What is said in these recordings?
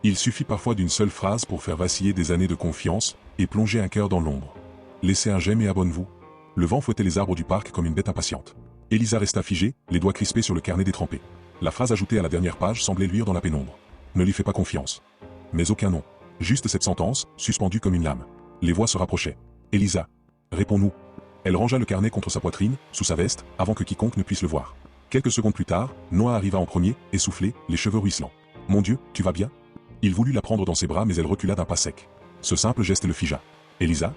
Il suffit parfois d'une seule phrase pour faire vaciller des années de confiance et plonger un cœur dans l'ombre. Laissez un j'aime et abonne-vous. Le vent fouettait les arbres du parc comme une bête impatiente. Elisa resta figée, les doigts crispés sur le carnet détrempé. La phrase ajoutée à la dernière page semblait luire dans la pénombre. Ne lui fais pas confiance. Mais aucun nom. Juste cette sentence, suspendue comme une lame. Les voix se rapprochaient. Elisa, réponds-nous. Elle rangea le carnet contre sa poitrine, sous sa veste, avant que quiconque ne puisse le voir. Quelques secondes plus tard, Noah arriva en premier, essoufflé, les cheveux ruisselants. Mon Dieu, tu vas bien? Il voulut la prendre dans ses bras mais elle recula d'un pas sec. Ce simple geste le figea. Elisa?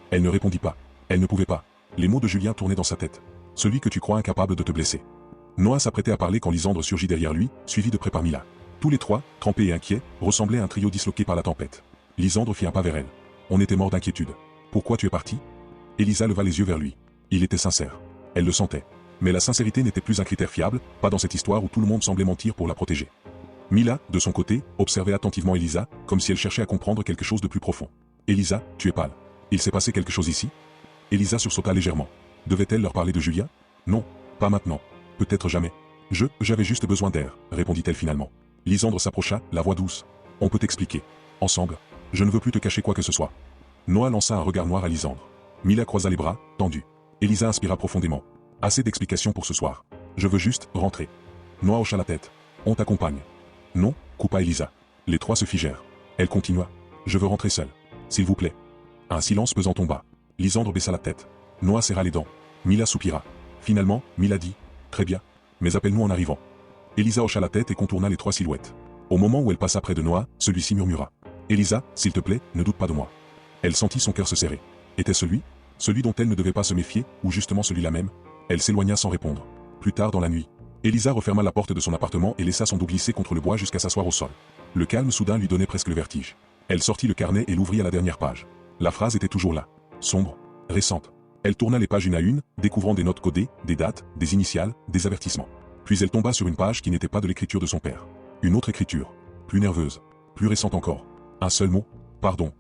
Elle ne répondit pas. Elle ne pouvait pas. Les mots de Julien tournaient dans sa tête. Celui que tu crois incapable de te blesser. Noah s'apprêtait à parler quand Lisandre surgit derrière lui, suivi de près par Mila. Tous les trois, trempés et inquiets, ressemblaient à un trio disloqué par la tempête. Lisandre fit un pas vers elle. On était mort d'inquiétude. Pourquoi tu es parti? Elisa leva les yeux vers lui. Il était sincère. Elle le sentait. Mais la sincérité n'était plus un critère fiable, pas dans cette histoire où tout le monde semblait mentir pour la protéger. Mila, de son côté, observait attentivement Elisa, comme si elle cherchait à comprendre quelque chose de plus profond. Elisa, tu es pâle. Il s'est passé quelque chose ici? Elisa sursauta légèrement. Devait-elle leur parler de Julien? Non, pas maintenant. Peut-être jamais. J'avais juste besoin d'air, répondit-elle finalement. Lisandre s'approcha, la voix douce. On peut t'expliquer. Ensemble. Je ne veux plus te cacher quoi que ce soit. Noah lança un regard noir à Lisandre. Mila croisa les bras, tendus. Elisa inspira profondément. Assez d'explications pour ce soir. Je veux juste rentrer. Noah hocha la tête. On t'accompagne. Non, coupa Elisa. Les trois se figèrent. Elle continua. Je veux rentrer seule. S'il vous plaît. Un silence pesant tomba. Lisandre baissa la tête. Noah serra les dents. Mila soupira. Finalement, Mila dit. Très bien. Mais appelle-nous en arrivant. Elisa hocha la tête et contourna les trois silhouettes. Au moment où elle passa près de Noah, celui-ci murmura. Elisa, s'il te plaît, ne doute pas de moi. Elle sentit son cœur se serrer. Était-ce celui dont elle ne devait pas se méfier, ou justement celui-là même? Elle s'éloigna sans répondre. Plus tard dans la nuit, Elisa referma la porte de son appartement et laissa son dos glisser contre le bois jusqu'à s'asseoir au sol. Le calme soudain lui donnait presque le vertige. Elle sortit le carnet et l'ouvrit à la dernière page. La phrase était toujours là. Sombre, récente. Elle tourna les pages une à une, découvrant des notes codées, des dates, des initiales, des avertissements. Puis elle tomba sur une page qui n'était pas de l'écriture de son père. Une autre écriture. Plus nerveuse. Plus récente encore. Un seul mot. Pardon.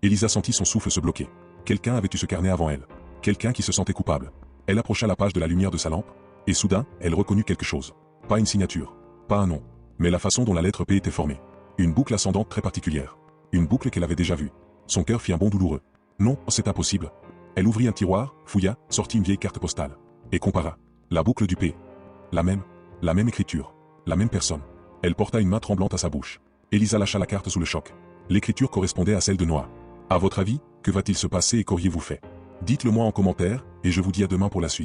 Elisa sentit son souffle se bloquer. Quelqu'un avait eu ce carnet avant elle. Quelqu'un qui se sentait coupable. Elle approcha la page de la lumière de sa lampe, et soudain, elle reconnut quelque chose. Pas une signature. Pas un nom. Mais la façon dont la lettre P était formée. Une boucle ascendante très particulière. Une boucle qu'elle avait déjà vue. Son cœur fit un bond douloureux. Non, c'est impossible. Elle ouvrit un tiroir, fouilla, sortit une vieille carte postale. Et compara. La boucle du P. La même écriture. La même personne. Elle porta une main tremblante à sa bouche. Elisa lâcha la carte sous le choc. L'écriture correspondait à celle de Noah. À votre avis, que va-t-il se passer et qu'auriez-vous fait? Dites-le moi en commentaire, et je vous dis à demain pour la suite.